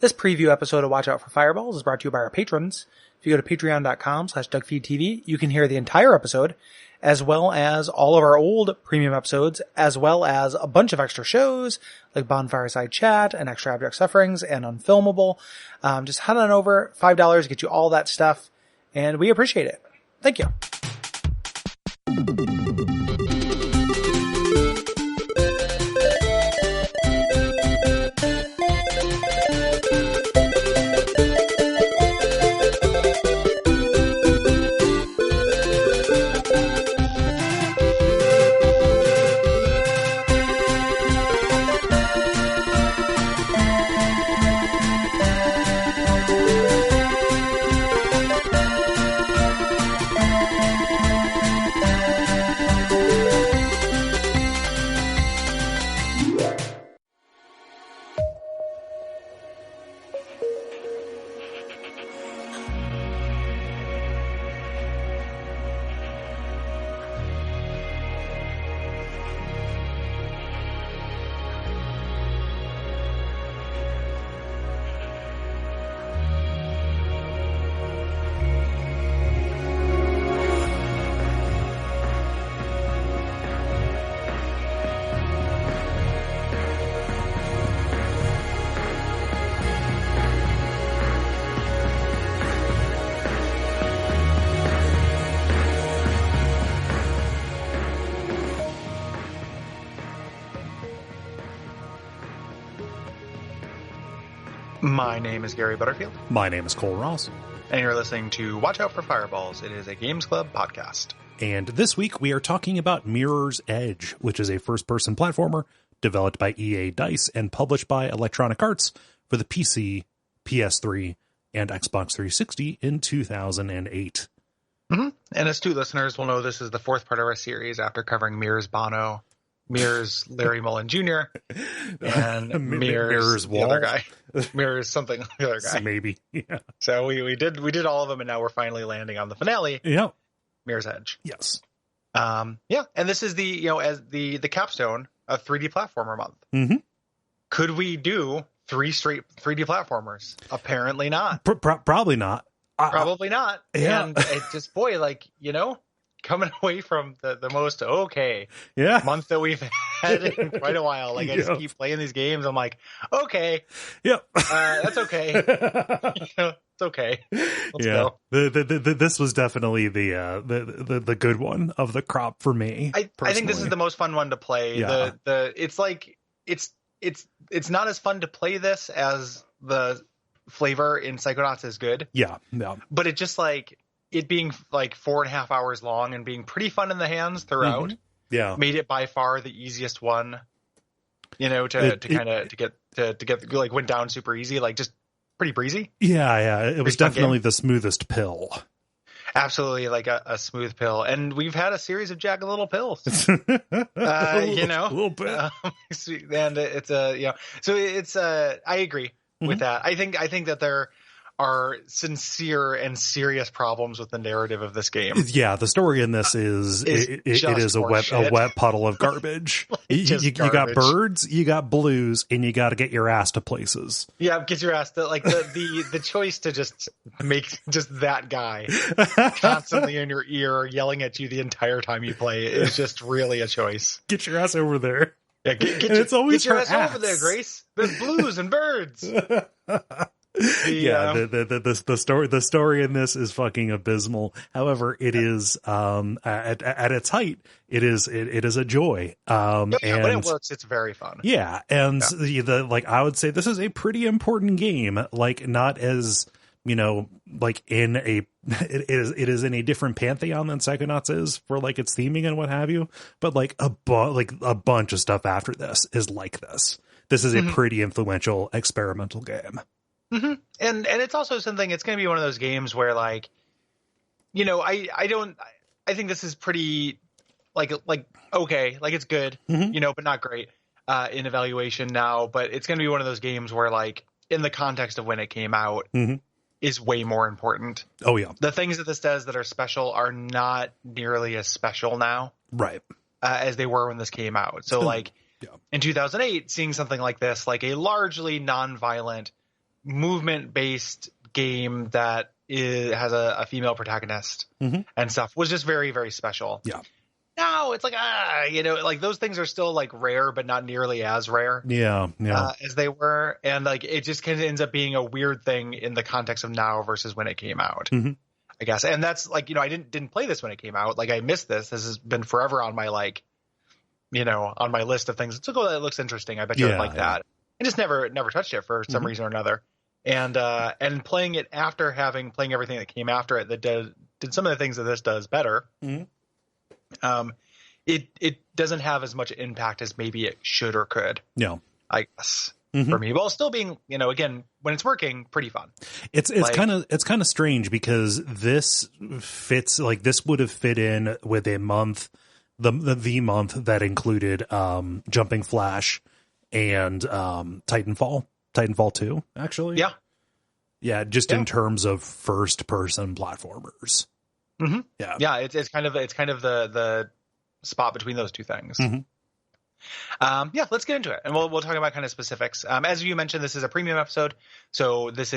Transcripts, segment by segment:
This preview episode of Watch Out for Fireballs is brought to you by our patrons. If you go to patreon.com/Duckfeed.tv, you can hear the entire episode, as well as all of our old premium episodes, as well as a bunch of extra shows, like Bonfireside Chat, and Extra Abject Sufferings, and Unfilmable. Just head on over, $5 get you all that stuff, and we appreciate it. Thank you. My name is Gary Butterfield. My name is Cole Ross. And you're listening to Watch Out for Fireballs. It is a Games Club podcast. And this week we are talking about Mirror's Edge, which is a first-person platformer developed by EA DICE and published by Electronic Arts for the PC, PS3, and Xbox 360 in 2008. Mm-hmm. And astute listeners will know this is the fourth part of our series after covering Mirror's Bono, Mirror's Larry Mullen Jr., and Mirror's the other guy. Mirror's something the other guy. Maybe. Yeah. So we did all of them, and now we're finally landing on the finale. Yeah. Mirror's Edge. Yes. Yeah. And this is as the capstone of 3D platformer month. Mm-hmm. Could we do 3 straight 3D platformers? Apparently not. Probably not. Probably not. Yeah. And it just, coming away from the most month that we've had in quite a while. I just keep playing these games. I'm like, okay. Yep. That's okay. It's okay. Let's go. This was definitely the good one of the crop for me. I think this is the most fun one to play. Yeah. It's like it's not as fun to play this as the flavor in Psychonauts is good. Yeah. But it just it being 4.5 hours long and being pretty fun in the hands throughout. Mm-hmm. Yeah. Made it by far the easiest one, to get went down super easy, just pretty breezy. Yeah. It was definitely the smoothest pill. Absolutely, a smooth pill. And we've had a series of jagged little pills. A little bit. And it's so it's I agree with that. I think that there are sincere and serious problems with the narrative of this game. Yeah, the story in this is it is a wet puddle of garbage. You got birds, you got blues, and you got to get your ass to places. Yeah, get your ass to the choice to just make just that guy constantly in your ear yelling at you the entire time you play is just really a choice. Get your ass over there. Yeah, get your ass over there, Grace. There's blues and birds. The story in this is fucking abysmal. However, it is at its height, it is a joy. And when it works, it's very fun. Yeah, and I would say this is a pretty important game. Not as in a it is in a different pantheon than Psychonauts is for its theming and what have you. But a bunch of stuff after this is like this. This is a pretty influential experimental game. Mm-hmm. And it's also something. It's going to be one of those games where I think this is pretty okay, it's good, but not great in evaluation now. But it's going to be one of those games where in the context of when it came out is way more important. Oh yeah, the things that this does that are special are not nearly as special now, right? As they were when this came out. So in 2008, seeing something like this, a largely non-violent movement-based game that has a female protagonist and stuff was just very, very special. Yeah. Now it's like, like those things are still like rare, but not nearly as rare. Yeah. As they were. And like, it just kind of ends up being a weird thing in the context of now versus when it came out, I guess. And that's like, I didn't play this when it came out. Like I missed this. This has been forever on my, like, on my list of things. It's like, oh, that looks interesting. I bet you would like that. I just never touched it for some reason or another. And playing it after playing everything that came after it that did some of the things that this does better. It doesn't have as much impact as maybe it should or could. Yeah, I guess for me, while still being, again, when it's working, pretty fun. It's kind of strange because this fits, like, this would have fit in with a month, the month that included Jumping Flash and Titanfall 2, actually. Yeah, just in terms of first person platformers. Yeah, it's kind of the spot between those two things. Let's get into it, and we'll talk about kind of specifics. As you mentioned, this is a premium episode, so this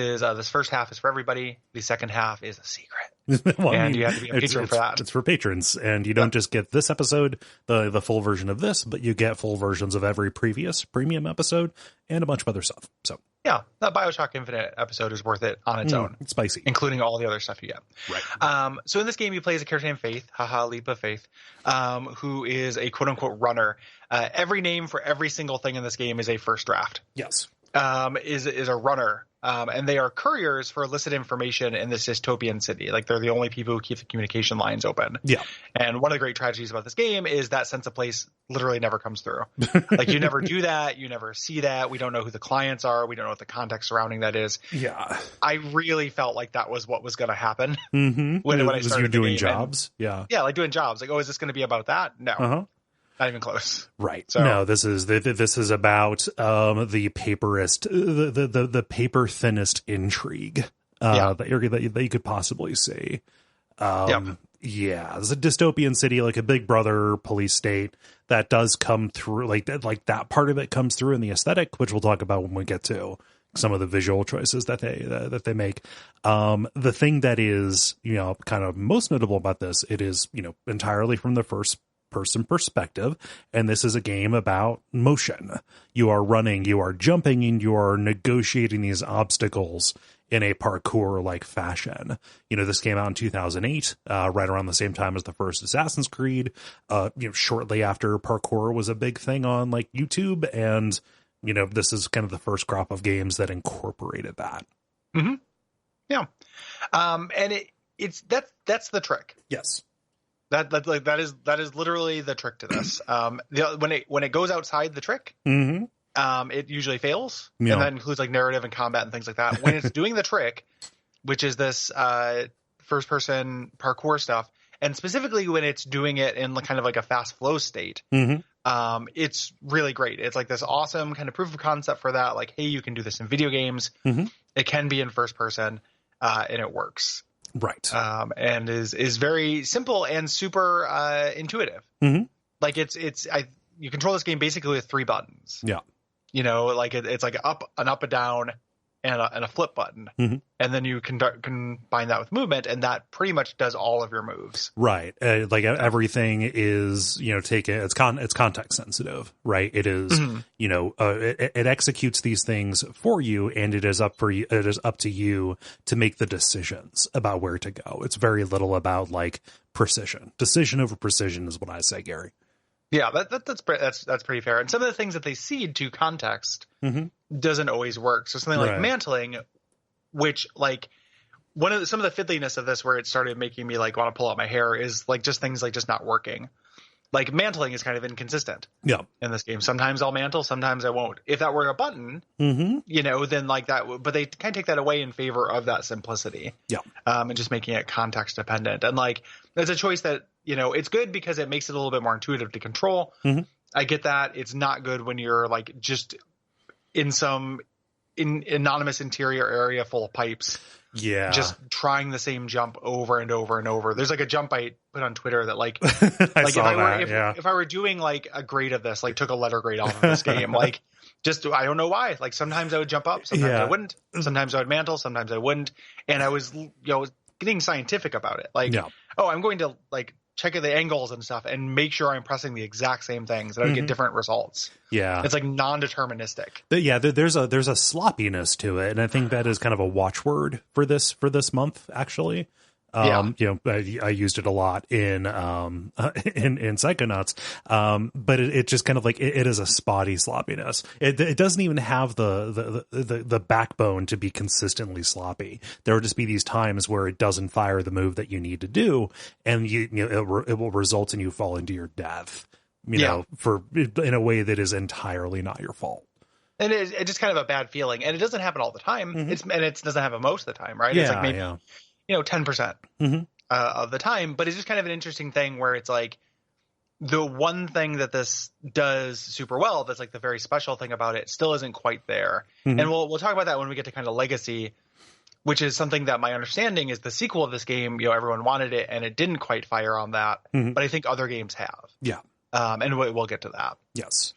first half is for everybody. The second half is a secret. And you have to be a patron for that. It's for patrons, and you don't just get this episode, the full version of this, but you get full versions of every previous premium episode and a bunch of other stuff. So yeah, that BioShock Infinite episode is worth it on its own. It's spicy, including all the other stuff you get. Right. So in this game, you play as a character named Faith, leap of faith, who is a quote unquote runner. Every name for every single thing in this game is a first draft. Yes. Is a runner. And they are couriers for illicit information in this dystopian city. Like, they're the only people who keep the communication lines open. Yeah. And one of the great tragedies about this game is that sense of place literally never comes through. Like, you never do that. You never see that. We don't know who the clients are. We don't know what the context surrounding that is. Yeah. I really felt like that was what was going to happen. When I started you doing jobs. Yeah, like doing jobs. Like, oh, is this going to be about that? No. Not even close. Right. So, no, this is about the paperist, the paper thinnest intrigue that you could possibly see. Yeah, it's a dystopian city, like a Big Brother police state that does come through, like that part of it comes through in the aesthetic, which we'll talk about when we get to some of the visual choices that they make. The thing that is, kind of most notable about this, it is, entirely from the first person perspective, and this is a game about motion. You are running, you are jumping, and you are negotiating these obstacles in a parkour like fashion. This came out in 2008, right around the same time as the first Assassin's Creed, shortly after parkour was a big thing on like YouTube, and this is kind of the first crop of games that incorporated that. Yeah. And that's the trick. Yes. That is literally the trick to this. When it goes outside the trick, it usually fails, and that includes like narrative and combat and things like that. When it's doing the trick, which is this first person parkour stuff, and specifically when it's doing it in kind of like a fast flow state, it's really great. It's like this awesome kind of proof of concept for that. Like, hey, you can do this in video games. It can be in first person, and it works. Right. And is very simple and super intuitive. Like you control this game basically with 3 buttons. Yeah. Like it's like an up, a down, and a flip button. And then you combine that with movement, and that pretty much does all of your moves. Right. Like everything is, taken, it's context sensitive, right? It is, it executes these things for you, and it is up to you to make the decisions about where to go. It's very little about like precision. Decision over precision is what I say, Gary. Yeah, that's pretty fair. And some of the things that they seed to context doesn't always work. So something like mantling, which like some of the fiddliness of this, where it started making me like want to pull out my hair, is like just things like just not working. Like mantling is kind of inconsistent. Yeah. In this game, sometimes I'll mantle, sometimes I won't. If that were a button, then like that. But they kind of take that away in favor of that simplicity. Yeah. And just making it context dependent, and like it's a choice that it's good because it makes it a little bit more intuitive to control. I get that. It's not good when you're like just in some anonymous interior area full of pipes. Yeah. Just trying the same jump over and over and over. There's like a jump I put on Twitter that like, if I were doing like a grade of this, like took a letter grade off of this game, like just, I don't know why. Like sometimes I would jump up, sometimes I wouldn't, sometimes I would mantle, sometimes I wouldn't. And I was, getting scientific about it. Like, I'm going to like check the angles and stuff and make sure I'm pressing the exact same things and I would get different results. Yeah. It's like non-deterministic. There's a sloppiness to it. And I think that is kind of a watchword for this month, actually. I used it a lot in Psychonauts. But it just kind of like, it is a spotty sloppiness. It doesn't even have the backbone to be consistently sloppy. There will just be these times where it doesn't fire the move that you need to do. And it will result in you falling to your death, in a way that is entirely not your fault. And it's just kind of a bad feeling. And it doesn't happen all the time. It doesn't happen most of the time, right? It's like maybe 10% of the time, but it's just kind of an interesting thing where it's like the one thing that this does super well, that's like the very special thing about it, still isn't quite there. And we'll talk about that when we get to kind of Legacy, which is something that my understanding is the sequel of this game. Everyone wanted it and it didn't quite fire on that, but I think other games have. Yeah. And we'll get to that. Yes.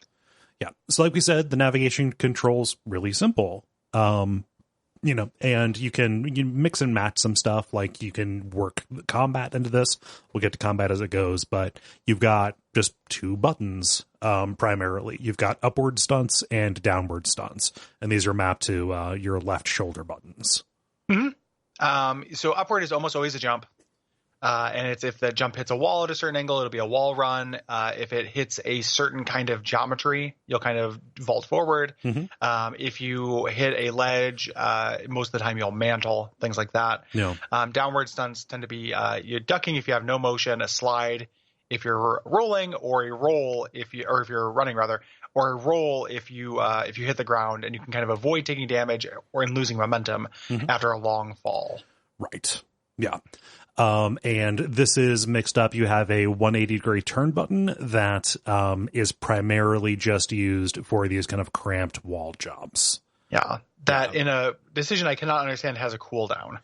Yeah. So like we said, the navigation control's really simple. And you mix and match some stuff. Like you can work combat into this. We'll get to combat as it goes, but you've got just 2 buttons, primarily. You've got upward stunts and downward stunts. And these are mapped to, your left shoulder buttons. So upward is almost always a jump. And it's if that jump hits a wall at a certain angle, it'll be a wall run. If it hits a certain kind of geometry, you'll kind of vault forward. If you hit a ledge, most of the time you'll mantle, things like that. Downward stunts tend to be you're ducking if you have no motion, a slide if you're rolling, or a roll if you're running rather, or a roll if you hit the ground, and you can kind of avoid taking damage or in losing momentum after a long fall. Right. Yeah. And this is mixed up. You have a 180-degree turn button that is primarily just used for these kind of cramped wall jumps. Yeah, that in a decision I cannot understand has a cooldown,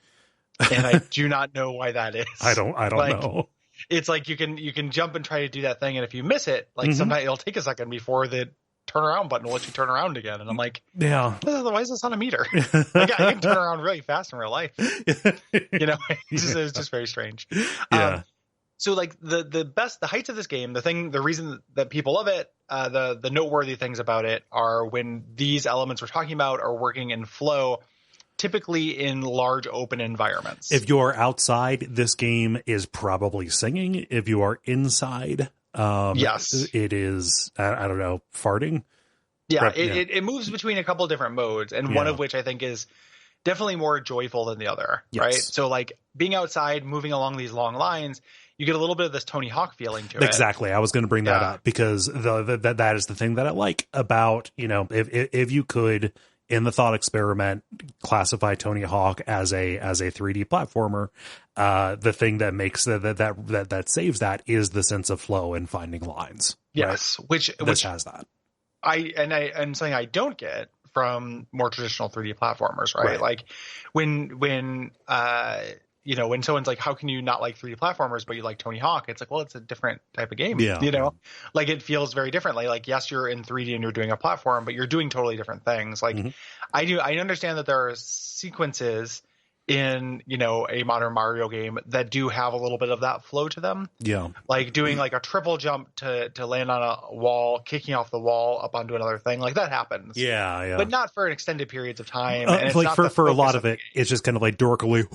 and I do not know why that is. I don't know. It's like you can jump and try to do that thing, and if you miss it, like sometimes it'll take a second before the turn around button will let you turn around again. And I'm like, why is this on a meter? Like, I can turn around really fast in real life. It's just very strange. So like the heights of this game, the reason that people love it, the noteworthy things about it are when these elements we're talking about are working in flow, typically in large open environments. If you're outside, this game is probably singing. If you are inside, yes, it is, I don't know, farting. It moves between a couple different modes, and one of which I think is definitely more joyful than the other. Right. So like being outside, moving along these long lines, you get a little bit of this Tony Hawk feeling to it. Exactly. I was going to bring that up because that is the thing that I like about, if you could, in the thought experiment, classify Tony Hawk as a 3D platformer, the thing that makes that saves that is the sense of flow and finding lines. Yes, right? which has that. And something I don't get from more traditional 3D platformers, right? Like when someone's like, how can you not like 3D platformers, but you like Tony Hawk? It's like, well, it's a different type of game, like it feels very differently. Like, yes, you're in 3D and you're doing a platform, but you're doing totally different things. Like I understand that there are sequences in, a modern Mario game that do have a little bit of that flow to them. Yeah. Like doing like a triple jump to land on a wall, kicking off the wall up onto another thing. Like that happens. Yeah. Yeah. But not for extended periods of time. And it's like for a lot of it, it's just kind of like dorkily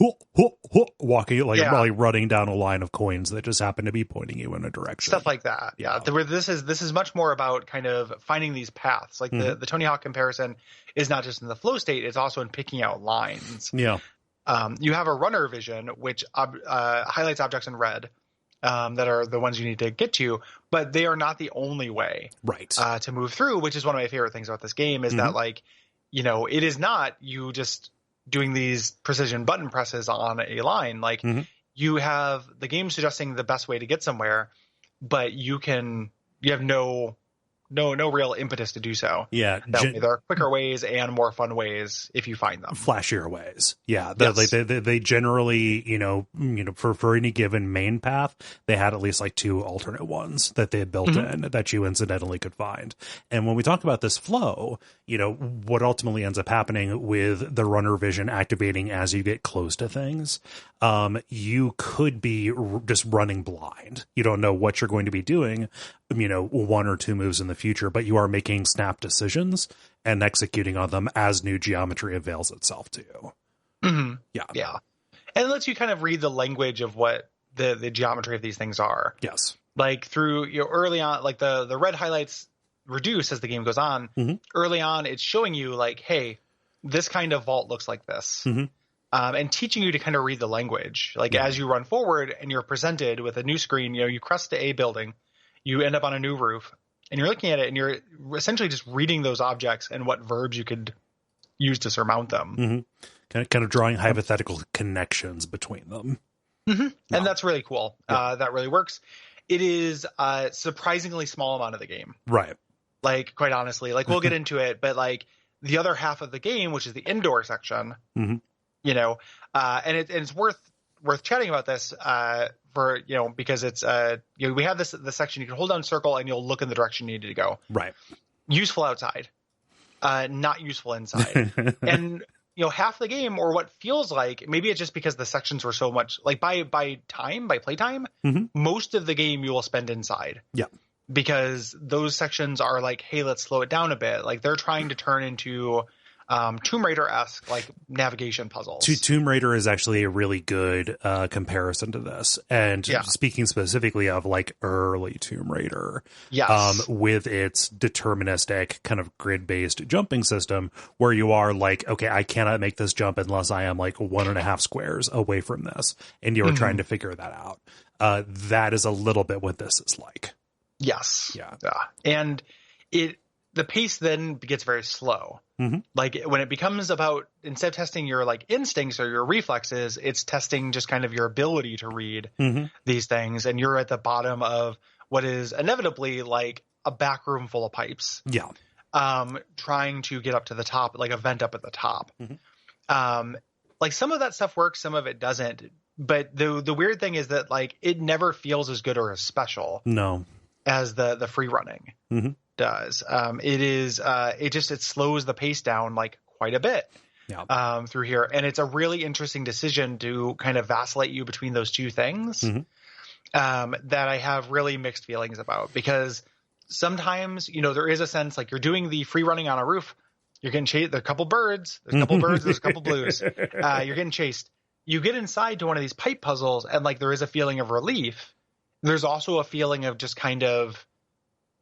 walking, like running down a line of coins that just happen to be pointing you in a direction. Stuff like that. Yeah. Where this is much more about kind of finding these paths. Like the Tony Hawk comparison is not just in the flow state, it's also in picking out lines. Yeah. You have a runner vision, which highlights objects in red that are the ones you need to get to, but they are not the only way to move through, which is one of my favorite things about this game is that, like, it is not you just doing these precision button presses on a line. Like, you have the game suggesting the best way to get somewhere, but you have no no real impetus to do so. Yeah. There are quicker ways and more fun ways if you find them. Flashier ways. Yeah. Yes. They generally, for any given main path, they had at least like 2 alternate ones that they had built in that you incidentally could find. And when we talk about this flow, what ultimately ends up happening with the runner vision activating as you get close to things, you could be just running blind. You don't know what you're going to be doing, 1 or 2 moves in the future, but you are making snap decisions and executing on them as new geometry avails itself to you. Mm-hmm. Yeah. And it lets you kind of read the language of what the geometry of these things are. Yes. Like through, early on, like the red highlights reduce as the game goes on. Mm-hmm. Early on, it's showing you like, hey, this kind of vault looks like this. Mm-hmm. And teaching you to kind of read the language. Like as you run forward and you're presented with a new screen, you crest to a building, you end up on a new roof, and you're looking at it and you're essentially just reading those objects and what verbs you could use to surmount them. Mm-hmm. Kind of drawing hypothetical connections between them. Mm-hmm. And that's really cool. That really works. It is a surprisingly small amount of the game. Right. Like, quite honestly, like we'll get into it, but like the other half of the game, which is the indoor section, and it's worth chatting about this because it's we have this section. You can hold down circle and you'll look in the direction you need to go. Right. Useful outside, not useful inside. And half the game, or what feels like, maybe it's just because the sections were so much like by playtime, most of the game you will spend inside. Yeah. Because those sections are like, hey, let's slow it down a bit. Like they're trying to turn into Tomb Raider-esque like navigation puzzles. Tomb Raider is actually a really good comparison to this. And speaking specifically of like early Tomb Raider, with its deterministic kind of grid-based jumping system where you are like, okay, I cannot make this jump unless I am like 1.5 squares away from this. And you're trying to figure that out. That is a little bit what this is like. Yes. Yeah. And the pace then gets very slow. Like when it becomes about, instead of testing your like instincts or your reflexes, it's testing just kind of your ability to read these things. And you're at the bottom of what is inevitably like a back room full of pipes. Yeah. Trying to get up to the top, like a vent up at the top. Like some of that stuff works, some of it doesn't. But the weird thing is that like it never feels as good or as special. No. As the free running does. It slows the pace down like quite a bit through here. And it's a really interesting decision to kind of vacillate you between those two things that I have really mixed feelings about, because sometimes, there is a sense like you're doing the free running on a roof. You're getting chased. There's a couple birds. There's a couple birds. There's a couple blues. You're getting chased. You get inside to one of these pipe puzzles and like there is a feeling of relief. There's also a feeling of just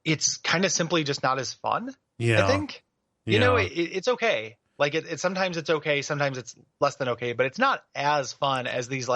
it's kind of simply just not as fun. Yeah. I think, it's okay. Like it sometimes it's okay. Sometimes it's less than okay, but it's not as fun as these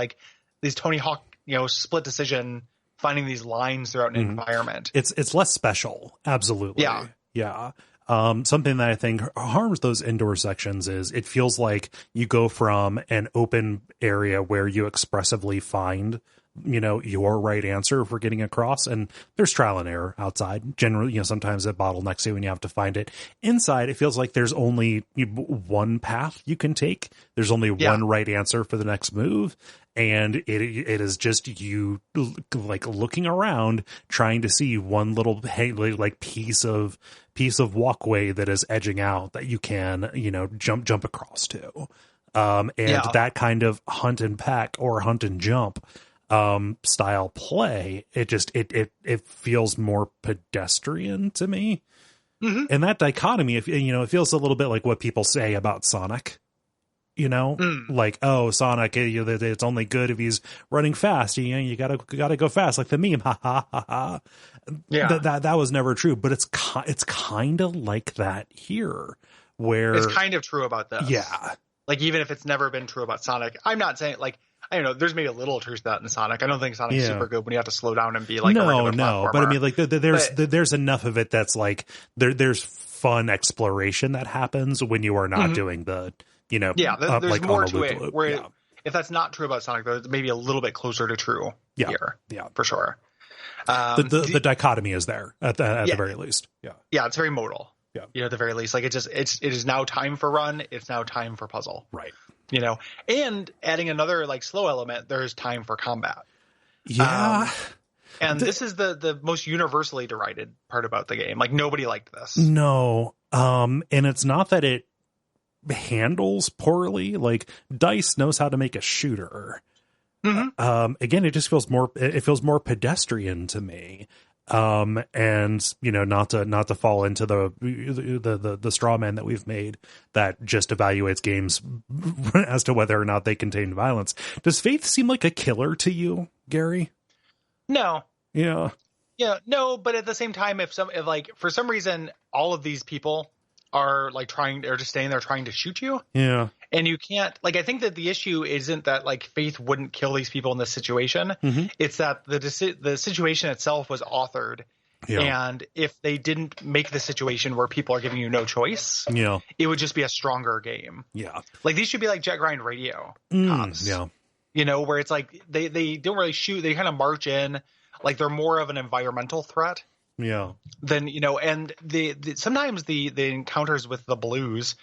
Tony Hawk, split decision, finding these lines throughout an environment. It's less special. Absolutely. Yeah. Yeah. Something that I think harms those indoor sections is it feels like you go from an open area where you expressively find your right answer for getting across, and there's trial and error outside. Generally, sometimes it bottlenecks you and you have to find it. Inside, it feels like there's only one path you can take. There's only one right answer for the next move. And it is just you like looking around, trying to see one little piece of walkway that is edging out that you can, jump across to. That kind of hunt and peck or hunt and jump style play, it feels more pedestrian to me. And that dichotomy, it feels a little bit like what people say about Sonic. Like, oh, Sonic, it's only good if he's running fast. You gotta go fast, like the meme. Ha ha ha ha. Yeah, that was never true, but it's kind of like that here, where it's kind of true about this. Yeah, like even if it's never been true about Sonic, I'm not saying like. I don't know. There's maybe a little truth to that in Sonic. I don't think Sonic's super good when you have to slow down and be like a regular platformer. But I mean, like there's enough of it that's like there's fun exploration that happens when you are not doing the there's more to it. Where if that's not true about Sonic, though, it's maybe a little bit closer to true here. Yeah, for sure. The dichotomy is there at the very least. Yeah, it's very modal. Yeah. You know, at the very least, like it is now time for run. It's now time for puzzle. Right. You know, and adding another like slow element, there's time for combat. Yeah. And this is the most universally derided part about the game. Like nobody liked this. No. And it's not that it handles poorly. Like DICE knows how to make a shooter. Again, it just feels more pedestrian to me. And you know, not to fall into the straw man that we've made that just evaluates games as to whether or not they contain violence. Does Faith seem like a killer to you, Gary? No. Yeah. Yeah, no, but at the same time, if like for some reason all of these people are like they're just staying there trying to shoot you. Yeah. And you can't, like, I think that the issue isn't that like Faith wouldn't kill these people in this situation. It's that the situation itself was authored. Yeah. And if they didn't make the situation where people are giving you no choice, it would just be a stronger game. Yeah. Like these should be like Jet Grind Radio cops. Yeah. You know, where it's like they don't really shoot. They kind of march in. Like they're more of an environmental threat. Yeah. Then, you know, and sometimes the encounters with the blues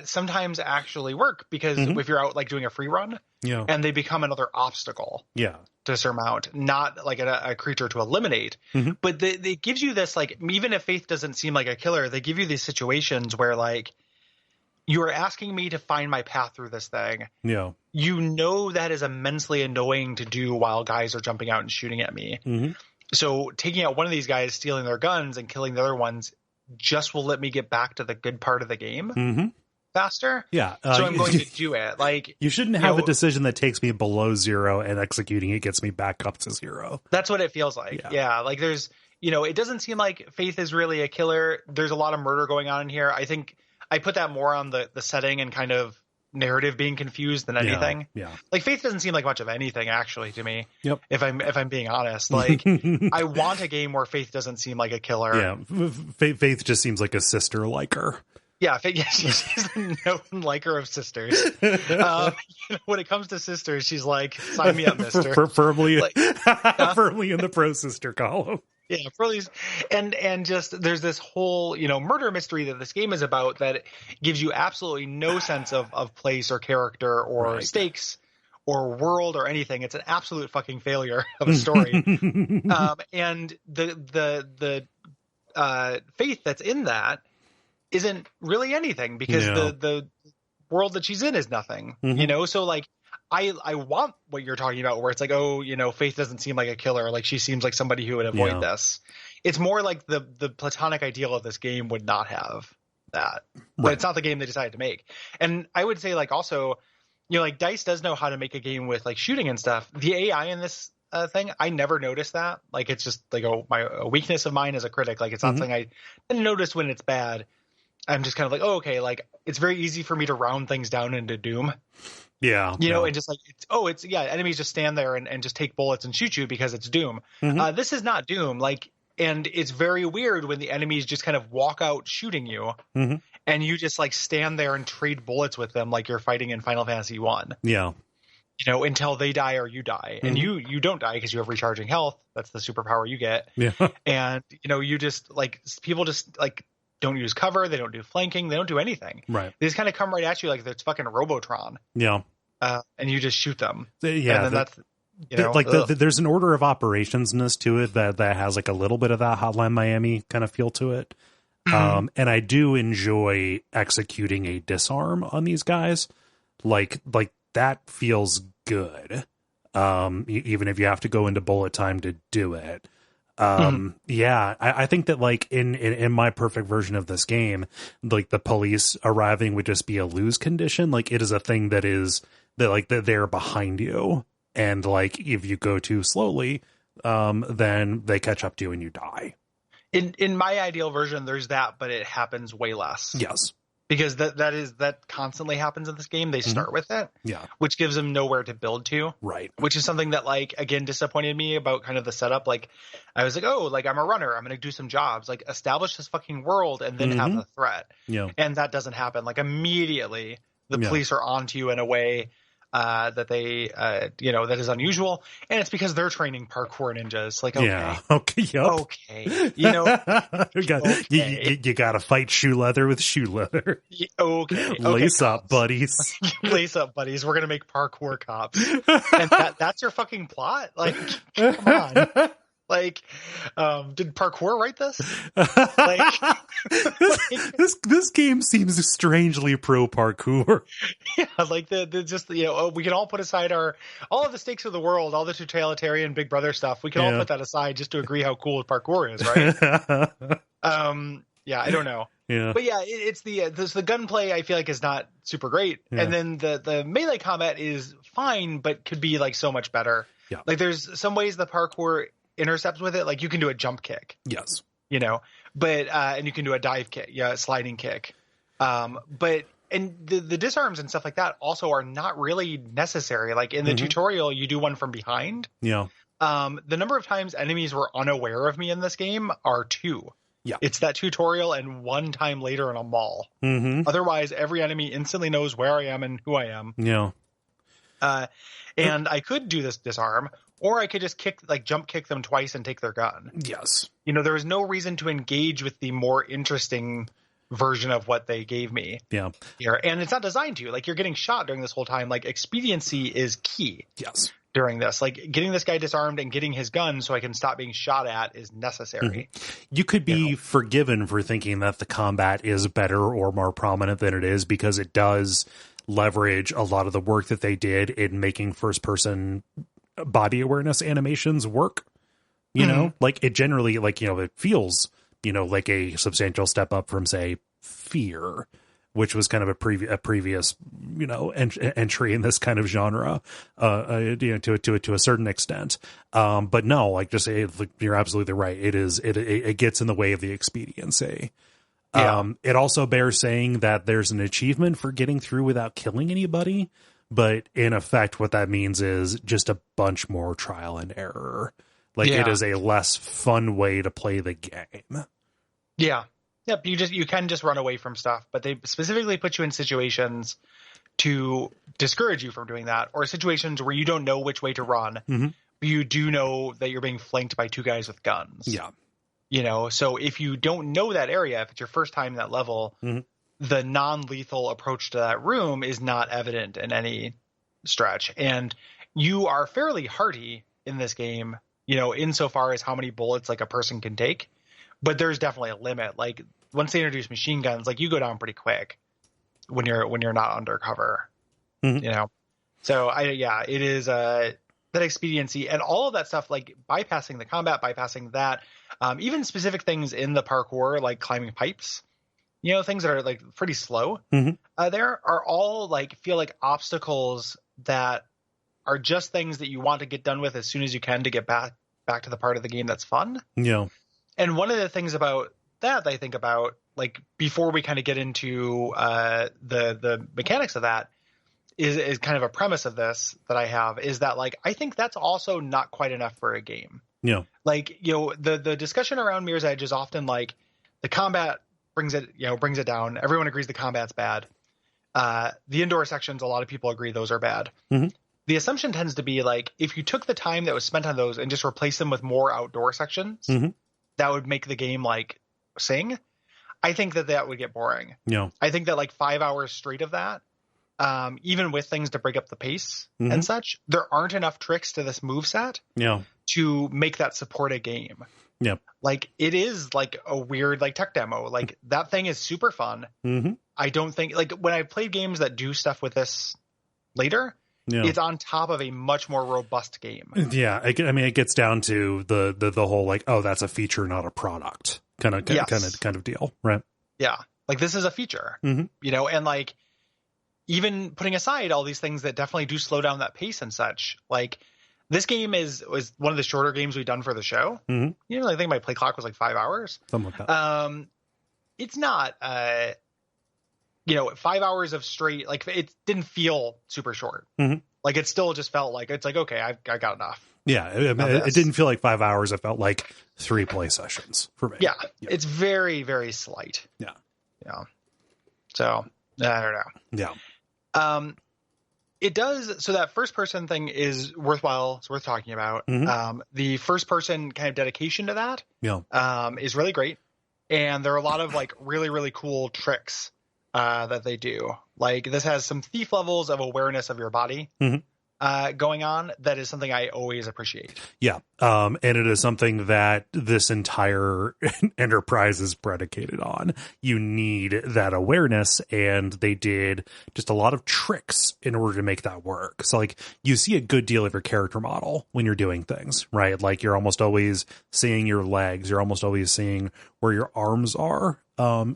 sometimes actually work because if you're out like doing a free run, and they become another obstacle to surmount, not like a creature to eliminate. But it gives you this, like, even if Faith doesn't seem like a killer, they give you these situations where like you are asking me to find my path through this thing. Yeah. You know that is immensely annoying to do while guys are jumping out and shooting at me. So taking out one of these guys, stealing their guns, and killing the other ones just will let me get back to the good part of the game faster. Yeah. So I'm going to do it. Like, you shouldn't have a decision that takes me below 0 and executing it gets me back up to 0. That's what it feels like. Yeah. Like there's, you know, it doesn't seem like Faith is really a killer. There's a lot of murder going on in here. I think I put that more on the setting and kind of narrative being confused than anything. Yeah. Like Faith doesn't seem like much of anything actually to me. Yep. If I'm being honest, like I want a game where Faith doesn't seem like a killer. Yeah. Faith just seems like a sister liker. Yeah. She's the known liker of sisters. You know, when it comes to sisters, she's like, sign me up, mister. Firmly, like, firmly in the pro sister column. Yeah, and just there's this whole, you know, murder mystery that this game is about that gives you absolutely no sense of place or character or stakes or world or anything. It's an absolute fucking failure of a story. And the Faith that's in that isn't really anything because the world that she's in is nothing. You know, so like I want what you're talking about where it's like, oh, you know, Faith doesn't seem like a killer. Like she seems like somebody who would avoid this. It's more like the platonic ideal of this game would not have that. But it's not the game they decided to make. And I would say like also, you know, like DICE does know how to make a game with like shooting and stuff. The AI in this thing, I never noticed that. Like it's just like a weakness of mine as a critic. Like it's not something I didn't notice when it's bad. I'm just kind of like, oh, okay, like it's very easy for me to round things down into Doom. Yeah. You know, and just like, enemies just stand there and just take bullets and shoot you because it's Doom. This is not Doom. Like, and it's very weird when the enemies just kind of walk out shooting you and you just like stand there and trade bullets with them like you're fighting in Final Fantasy 1. Yeah. You know, until they die or you die. And you don't die because you have recharging health. That's the superpower you get. Yeah. And, you know, you just like, people just like, don't use cover. They don't do flanking. They don't do anything. Right. They just kind of come right at you like it's fucking Robotron. Yeah. And you just shoot them. Yeah. And then that's, you know, like there's an order of operationsness to it that has like a little bit of that Hotline Miami kind of feel to it. And I do enjoy executing a disarm on these guys. Like that feels good. Even if you have to go into bullet time to do it. Yeah, I think that like in my perfect version of this game, like the police arriving would just be a lose condition. Like it is a thing that they're behind you. And like, if you go too slowly, then they catch up to you and you die. In my ideal version, there's that, but it happens way less. Yes. Because that constantly happens in this game. They start with it, which gives them nowhere to build to, right? Which is something that, like, again, disappointed me about kind of the setup. Like, I was like, oh, like I'm a runner, I'm going to do some jobs, like establish this fucking world, and then have the threat. Yeah, and that doesn't happen. Like immediately, the police are onto you in a way that they, that is unusual. And it's because they're training parkour ninjas. Like, okay. Yeah. Okay. Yep. Okay. You got to fight shoe leather with shoe leather. Okay. Lace up, cops. buddies. Lace up, buddies. We're going to make parkour cops. And that's your fucking plot? Like, come on. Like, did parkour write this? This game seems strangely pro parkour. Yeah, like we can all put aside all of the stakes of the world, all the totalitarian Big Brother stuff. We can all put that aside just to agree how cool parkour is, right? Yeah, I don't know. Yeah, but yeah, it's the gunplay I feel like is not super great, and then the melee combat is fine, but could be like so much better. Yeah, like there's some ways the parkour intercepts with it, like you can do a jump kick. Yes. But and you can do a dive kick, a sliding kick. But the disarms and stuff like that also are not really necessary. Like in the tutorial, you do one from behind. Yeah. The number of times enemies were unaware of me in this game are 2. Yeah. It's that tutorial and one time later in a mall. Mm-hmm. Otherwise, every enemy instantly knows where I am and who I am. Yeah. And I could do this disarm, or I could just jump kick them twice and take their gun. Yes. There is no reason to engage with the more interesting version of what they gave me. Yeah. Here. And it's not designed to. Like, you're getting shot during this whole time. Like, expediency is key. Yes. During this. Like, getting this guy disarmed and getting his gun so I can stop being shot at is necessary. You could be forgiven for thinking that the combat is better or more prominent than it is, because it does leverage a lot of the work that they did in making first-person body awareness animations work. Like it generally, it feels, like a substantial step up from, say, Fear, which was kind of a previous, entry in this kind of genre, to a certain extent. But no, you're absolutely right. It gets in the way of the expediency. Yeah. It also bears saying that there's an achievement for getting through without killing anybody, but in effect, what that means is just a bunch more trial and error. It is a less fun way to play the game. Yeah. Yep. You can just run away from stuff, but they specifically put you in situations to discourage you from doing that, or situations where you don't know which way to run, but you do know that you're being flanked by 2 guys with guns. Yeah. So if you don't know that area, if it's your first time in that level, the non-lethal approach to that room is not evident in any stretch. And you are fairly hardy in this game, insofar as how many bullets like a person can take. But there's definitely a limit. Like once they introduce machine guns, like you go down pretty quick when you're not undercover. So it is that expediency and all of that stuff, like bypassing the combat, bypassing that, even specific things in the parkour, like climbing pipes, things that are like pretty slow. There are all feel like obstacles that are just things that you want to get done with as soon as you can to get back to the part of the game that's fun. Yeah. And one of the things about that I think about, like before we kind of get into the mechanics of that, is kind of a premise of this that I have, is that I think that's also not quite enough for a game. Yeah. The discussion around Mirror's Edge is often like the combat brings it down. Everyone agrees the combat's bad. The indoor sections, a lot of people agree those are bad. The assumption tends to be if you took the time that was spent on those and just replace them with more outdoor sections, that would make the game sing. I think that would get boring. Yeah. I think that 5 hours straight of that, even with things to break up the pace and such, there aren't enough tricks to this moveset to make that support a game. Yeah. It is a weird tech demo. That thing is super fun. I don't think when I played games that do stuff with this later, it's on top of a much more robust game. Yeah. It gets down to the whole that's a feature, not a product kind of deal. Right. Yeah. This is a feature, and even putting aside all these things that definitely do slow down that pace and such, this game was one of the shorter games we've done for the show. I think my play clock was 5 hours. Something like that. It's not, 5 hours of straight, it didn't feel super short. It still just felt okay, I got enough. Yeah. It didn't feel like 5 hours. It felt like 3 play sessions for me. Yeah. It's very, very slight. Yeah. So I don't know. Yeah. It does. So that first person thing is worthwhile. It's worth talking about. The first person kind of dedication to that is really great. And there are a lot of like really, really cool tricks that they do. Like this has some thief levels of awareness of your body going on. That is something I always appreciate. Yeah. And it is something that this entire enterprise is predicated on. You need that awareness, and they did just a lot of tricks in order to make that work. So like you see a good deal of your character model when you're doing things, right? Like you're almost always seeing your legs. You're almost always seeing where your arms are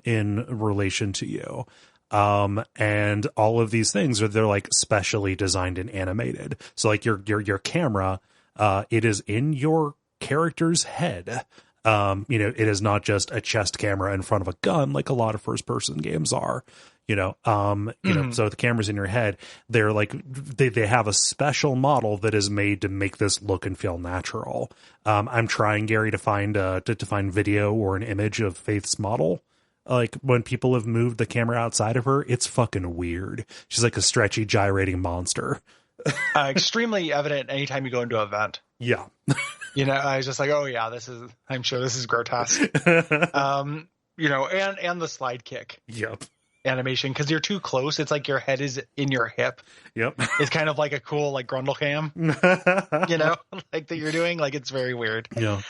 in relation to you. And all of these things they're like specially designed and animated. So like your camera, it is in your character's head. It is not just a chest camera in front of a gun like a lot of first person games are, so the camera's in your head. They're like, they have a special model that is made to make this look and feel natural. I'm trying, Gary, to find video or an image of Faith's model. Like when people have moved the camera outside of her, it's fucking weird. She's like a stretchy, gyrating monster. Extremely evident anytime you go into an event. Yeah. I was just like, oh yeah, I'm sure this is grotesque. And the slide kick. Yep. Animation, because you're too close. It's like your head is in your hip. Yep. It's kind of like a cool like grundle cam, like that you're doing. Like it's very weird. Yeah.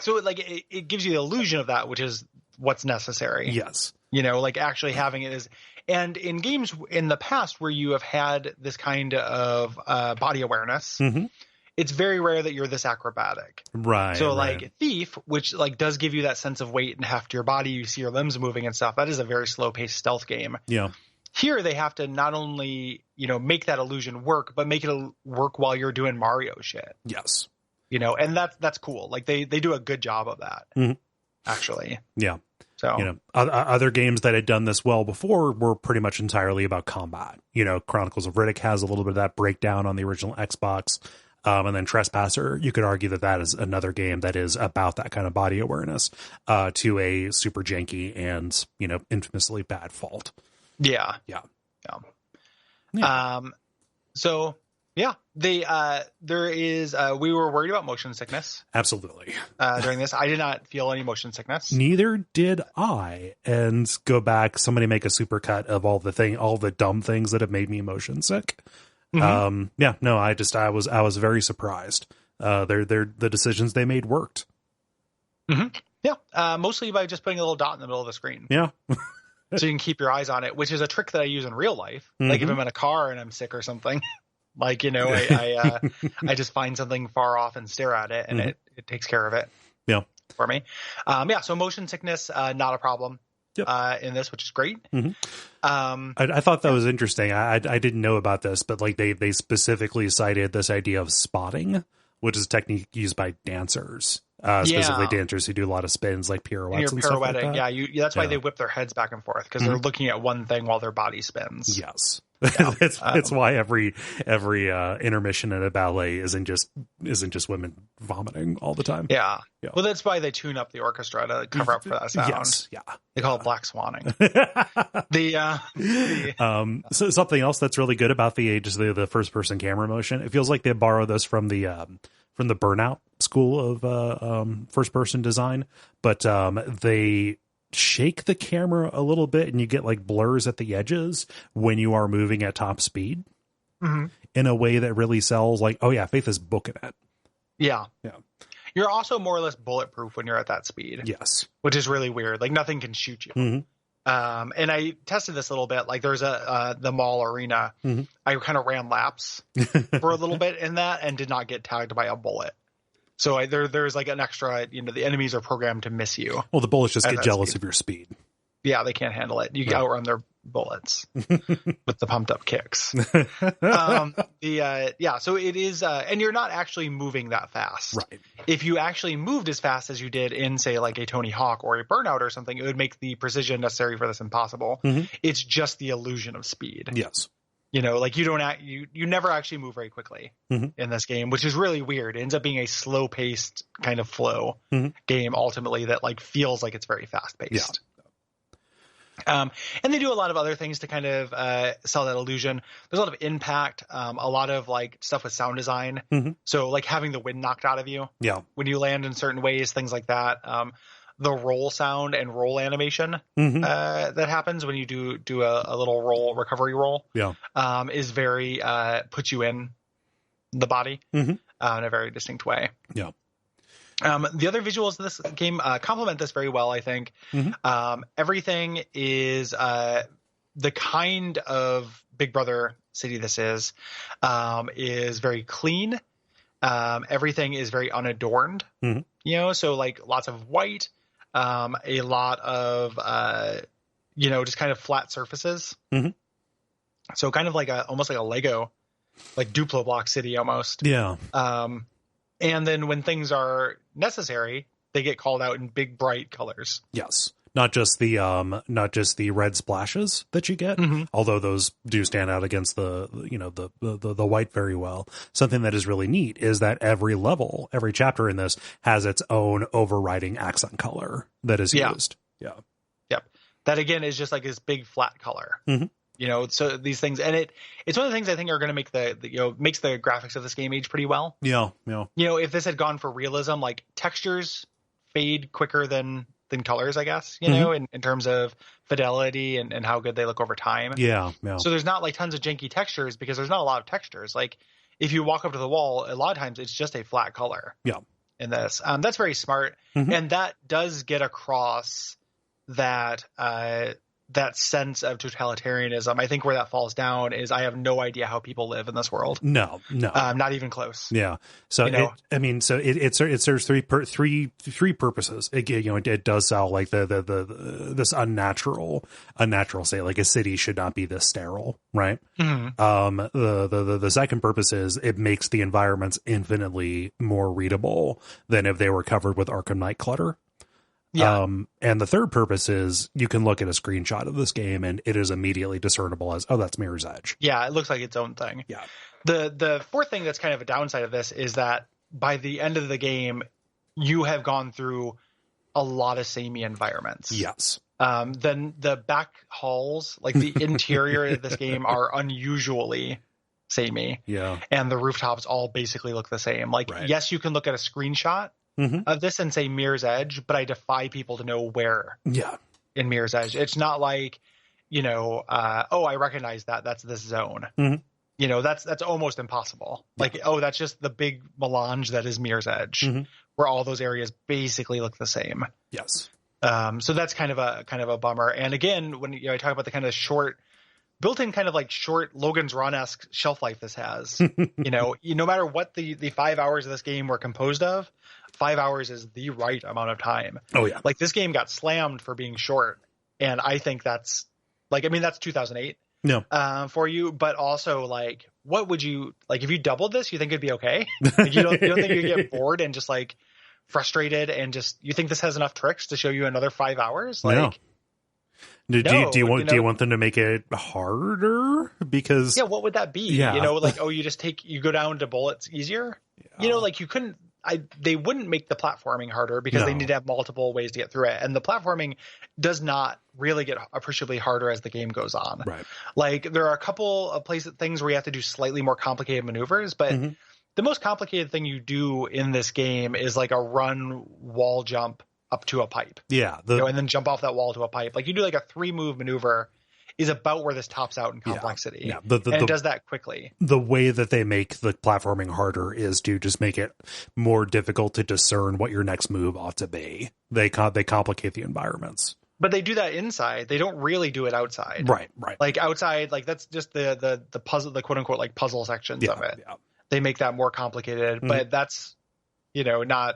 So like it gives you the illusion of that, which is what's necessary. Yes. Like actually having it is, and in games in the past where you have had this kind of body awareness, it's very rare that you're this acrobatic. Right. So like Thief, which like does give you that sense of weight and heft to your body, you see your limbs moving and stuff. That is a very slow paced stealth game. Yeah. Here they have to not only, make that illusion work, but make it work while you're doing Mario shit. Yes. And that's cool. Like they do a good job of that. Actually. Yeah. So, other games that had done this well before were pretty much entirely about combat. Chronicles of Riddick has a little bit of that breakdown on the original Xbox. And then Trespasser, you could argue that is another game that is about that kind of body awareness to a super janky and, infamously bad fault. Yeah. So, yeah, there is, we were worried about motion sickness. Absolutely. During this, I did not feel any motion sickness. Neither did I. And go back, somebody make a supercut of all the dumb things that have made me motion sick. I was very surprised. The decisions they made worked. Yeah. Mostly by just putting a little dot in the middle of the screen. Yeah. So you can keep your eyes on it, which is a trick that I use in real life. Like if I'm in a car and I'm sick or something, like, I just find something far off and stare at it, and it takes care of it. Yeah. For me. So motion sickness, not a problem. In this, which is great. I thought that was interesting. I didn't know about this, but like they specifically cited this idea of spotting, which is a technique used by dancers, specifically dancers who do a lot of spins, like pirouettes and stuff like that. That's why they whip their heads back and forth, because they're looking at one thing while their body spins. Yes. It's why every intermission in a ballet isn't just women vomiting all the time. Yeah. Well, that's why they tune up the orchestra to cover up for that sound. Yes. Yeah. They call it black swanning. So something else that's really good about the first person camera motion, it feels like they borrow this from the Burnout school of first person design, but they shake the camera a little bit and you get like blurs at the edges when you are moving at top speed in a way that really sells like, oh yeah, Faith is booking it. Yeah. You're also more or less bulletproof when you're at that speed. Yes. Which is really weird. Like nothing can shoot you. And I tested this a little bit. Like there's the mall arena. I kind of ran laps for a little bit in that and did not get tagged by a bullet. So there's like an extra, the enemies are programmed to miss you. Well, the bullets just get jealous of your speed. Yeah, they can't handle it. You can outrun their bullets with the pumped up kicks. So it is, and you're not actually moving that fast. Right. If you actually moved as fast as you did in, say, like a Tony Hawk or a Burnout or something, it would make the precision necessary for this impossible. It's just the illusion of speed. Yes. Like you never actually move very quickly in this game, which is really weird. It ends up being a slow paced kind of flow game ultimately that like feels like it's very fast paced. And they do a lot of other things to kind of sell that illusion. There's a lot of impact, a lot of like stuff with sound design. So like having the wind knocked out of you when you land in certain ways, things like that. The roll sound and roll animation that happens when you do a little recovery roll is very puts you in the body in a very distinct way. Yeah. The other visuals of this game complement this very well, I think. Everything is the kind of Big Brother city this is very clean. Everything is very unadorned, so like lots of white, a lot of, just kind of flat surfaces. So kind of like almost like a Lego, like Duplo block city almost. Yeah. And then when things are necessary, they get called out in big, bright colors. Yes. Not just the red splashes that you get, although those do stand out against the white very well. Something that is really neat is that every chapter in this has its own overriding accent color that is used. Yeah. Yep. That again is just like this big flat color. So these things, and it's one of the things I think are going to make makes the graphics of this game age pretty well. Yeah. If this had gone for realism, like textures fade quicker than colors, I guess, in terms of fidelity and how good they look over time. Yeah. So there's not like tons of janky textures because there's not a lot of textures. Like if you walk up to the wall, a lot of times it's just a flat color. Yeah. In this, that's very smart, and that does get across that that sense of totalitarianism. I think where that falls down is I have no idea how people live in this world. No, not even close. Yeah. So it serves three purposes. It does sound like this unnatural state, like a city should not be this sterile, right? The second purpose is it makes the environments infinitely more readable than if they were covered with Arkham Knight clutter. Yeah. And the third purpose is you can look at a screenshot of this game and it is immediately discernible as, oh, that's Mirror's Edge. Yeah, it looks like its own thing. Yeah. The fourth thing that's kind of a downside of this is that by the end of the game, you have gone through a lot of samey environments. Yes. Then the back halls, like the interior of this game, are unusually samey. Yeah. And the rooftops all basically look the same. Like, yes, you can look at a screenshot of this and say Mirror's Edge, but I defy people to know where in Mirror's Edge. It's not like, I recognize that. That's this zone. That's almost impossible. Like, that's just the big melange that is Mirror's Edge, where all those areas basically look the same. Yes. So that's kind of a bummer. And again, when I talk about the kind of short, built-in kind of like short Logan's Run-esque shelf life this has, no matter what the 5 hours of this game were composed of, 5 hours is the right amount of time. Oh yeah. Like this game got slammed for being short. And I think that's 2008 for you, but also like, what would you like if you doubled this, you think it'd be okay? Like, you don't think you'd get bored and just like frustrated and just, you think this has enough tricks to show you another 5 hours? Like, Do you want them to make it harder? Because what would that be? You go down to bullets easier. Like you couldn't. They wouldn't make the platforming harder because they need to have multiple ways to get through it, and the platforming does not really get appreciably harder as the game goes on. Right. Like there are a couple of things where you have to do slightly more complicated maneuvers, but the most complicated thing you do in this game is like a run wall jump up to a pipe. Yeah. And then jump off that wall to a pipe. Like you do like a 3-move maneuver is about where this tops out in complexity. Yeah. And it does that quickly. The way that they make the platforming harder is to just make it more difficult to discern what your next move ought to be. They complicate the environments. But they do that inside. They don't really do it outside. Right. Like outside, like that's just the puzzle, the quote unquote like puzzle sections of it. Yeah. They make that more complicated, but that's, not,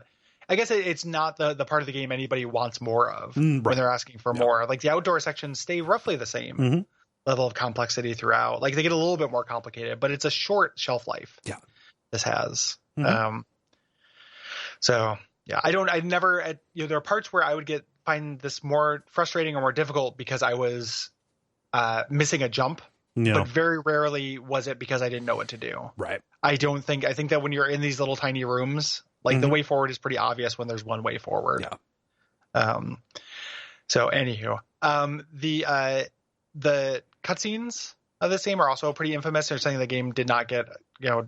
I guess it's not the part of the game anybody wants more of when they're asking for more. Like the outdoor sections stay roughly the same level of complexity throughout. Like they get a little bit more complicated, but it's a short shelf life. Yeah. This has. So yeah, there are parts where I would find this more frustrating or more difficult because I was missing a jump. But very rarely was it because I didn't know what to do. Right. I think that when you're in these little tiny rooms, like the way forward is pretty obvious when there's one way forward. Yeah. So anywho, The cutscenes of this game are also pretty infamous. They're something the game did not get,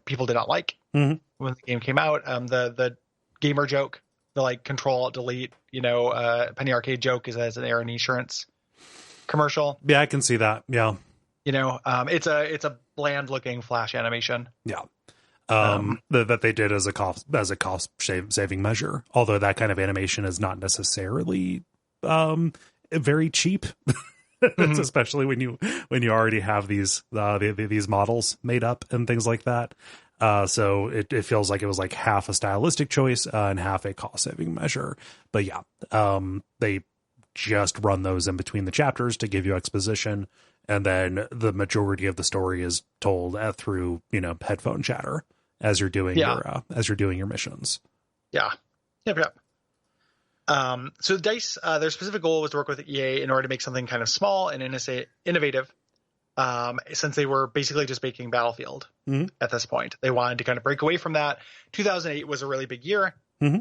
people did not like when the game came out. The gamer joke, the like Control Alt Delete, Penny Arcade joke is as an air and insurance commercial. Yeah, I can see that. Yeah. It's a bland looking Flash animation. Yeah. That they did as a cost saving measure. Although that kind of animation is not necessarily very cheap. It's especially when you already have these models made up and things like that. So it feels like it was like half a stylistic choice and half a cost saving measure. But yeah, they just run those in between the chapters to give you exposition, and then the majority of the story is told through headphone chatter as you're doing your missions. Yeah. Yep. So DICE, their specific goal was to work with EA in order to make something kind of small and innovative. Since they were basically just making Battlefield at this point, they wanted to kind of break away from that. 2008 was a really big year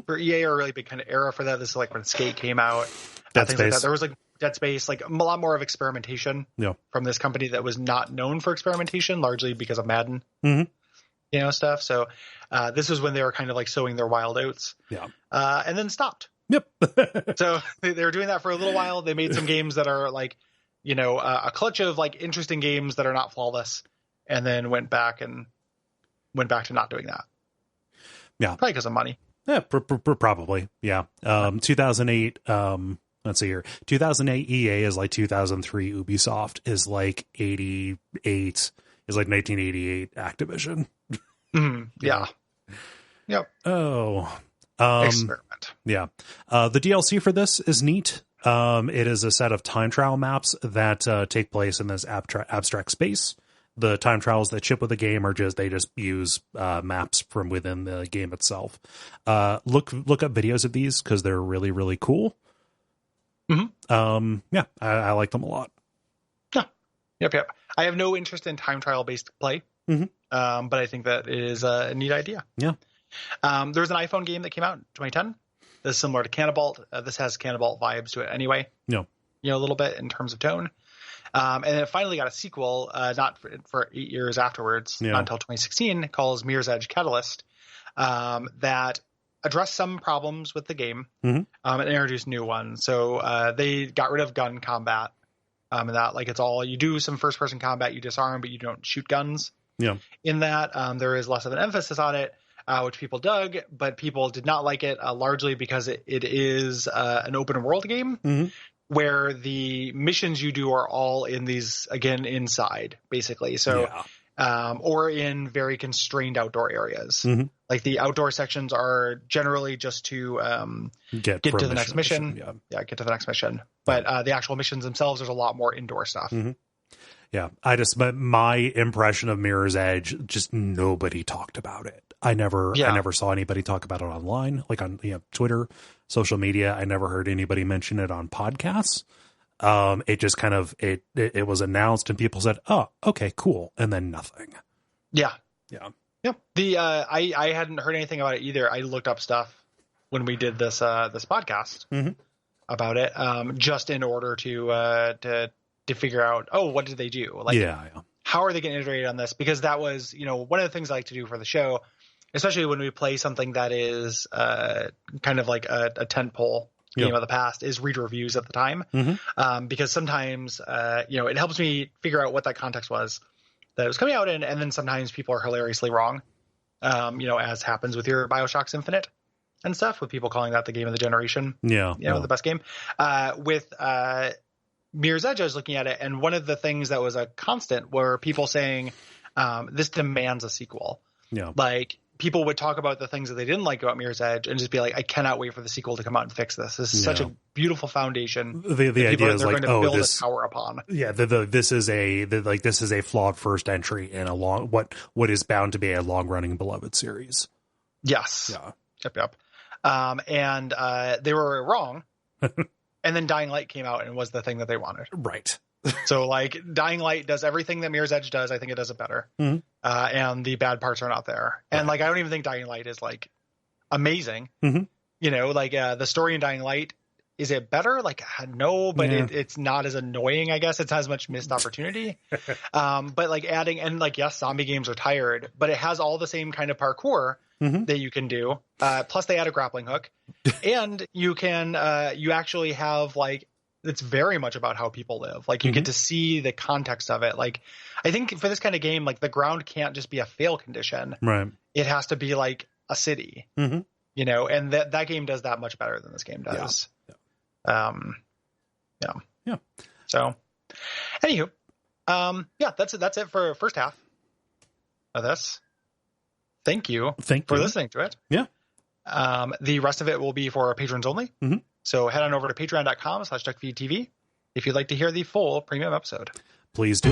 for EA, or a really big kind of era for that. This is like when Skate came out. Dead things Space. Like that. There was like Dead Space, like a lot more of experimentation from this company that was not known for experimentation, largely because of Madden, stuff. So this was when they were kind of like sowing their wild oats, and then stopped. Yep. So they were doing that for a little while. They made some games that are like, a clutch of like interesting games that are not flawless, and then went back to not doing that. Yeah, probably because of money. Yeah, probably. Yeah. 2008. Let's see here. 2008 EA is like 2003 Ubisoft is like 88 is like 1988 Activision. Yeah. Yep. Oh. Experiment. Yeah. The DLC for this is neat. It is a set of time trial maps that take place in this abstract space. The time trials that ship with the game are they just use maps from within the game itself. Look up videos of these because they're really, really cool. Yeah, I like them a lot. Yeah. Yep. I have no interest in time trial based play, but I think that is a neat idea. Yeah. There was an iPhone game that came out in 2010. This is similar to Cannibalt. This has Cannibalt vibes to it anyway. Yeah. A little bit in terms of tone. And then it finally got a sequel, not for 8 years afterwards, not until 2016, called Mirror's Edge Catalyst, that addressed some problems with the game and introduced new ones. So they got rid of gun combat, and that like it's all you do some first person combat, you disarm, but you don't shoot guns. Yeah. In that, there is less of an emphasis on it, which people dug, but people did not like it largely because it is an open world game. Where the missions you do are all in these, again, inside, basically. So, or in very constrained outdoor areas. Like the outdoor sections are generally just to get to the next mission. Get to the next mission. But the actual missions themselves, there's a lot more indoor stuff. Yeah, my impression of Mirror's Edge, just nobody talked about it. I never saw anybody talk about it online, like on Twitter, social media. I never heard anybody mention it on podcasts. It just kind of it was announced and people said, "Oh, okay, cool," and then nothing. Yeah. Yep. The I hadn't heard anything about it either. I looked up stuff when we did this podcast about it, just in order to figure out, what did they do? Like, how are they going to iterate on this? Because that was, one of the things I like to do for the show, especially when we play something that is kind of like a tentpole game of the past, is read reviews at the time. Because sometimes, it helps me figure out what that context was that it was coming out in, and then sometimes people are hilariously wrong, as happens with your BioShock's Infinite and stuff, with people calling that the game of the generation. The best game. With Mirror's Edge, I was looking at it, and one of the things that was a constant were people saying, this demands a sequel. Like, people would talk about the things that they didn't like about Mirror's Edge and just be like, I cannot wait for the sequel to come out and fix this. This is such a beautiful foundation. The idea is like, build a tower upon. Yeah, this is a flawed first entry in a long what is bound to be a long running beloved series. Yes. Yeah. Yep. And they were wrong. And then Dying Light came out and was the thing that they wanted. Right. So like Dying Light does everything that Mirror's Edge does. I think it does it better. And the bad parts are not there. And like, I don't even think Dying Light is like amazing. The story in Dying Light Is it better? Like, no, but Yeah. it's not as annoying, I guess. It's not as much missed opportunity. But like adding, and like, yes, zombie games are tired, but it has all the same kind of parkour that you can do. Plus they add a grappling hook, and you can, you actually have like, it's very much about how people live. Like you get to see the context of it. Like I think for this kind of game, like the ground can't just be a fail condition. Right. It has to be like a city, you know, and that game does that much better than this game does. Yeah. So anywho, that's it for first half of this. Thank you for listening to it. Yeah. The rest of it will be for patrons only. So head on over to patreon.com/Duckfeed.tv if you'd like to hear the full premium episode. Please do.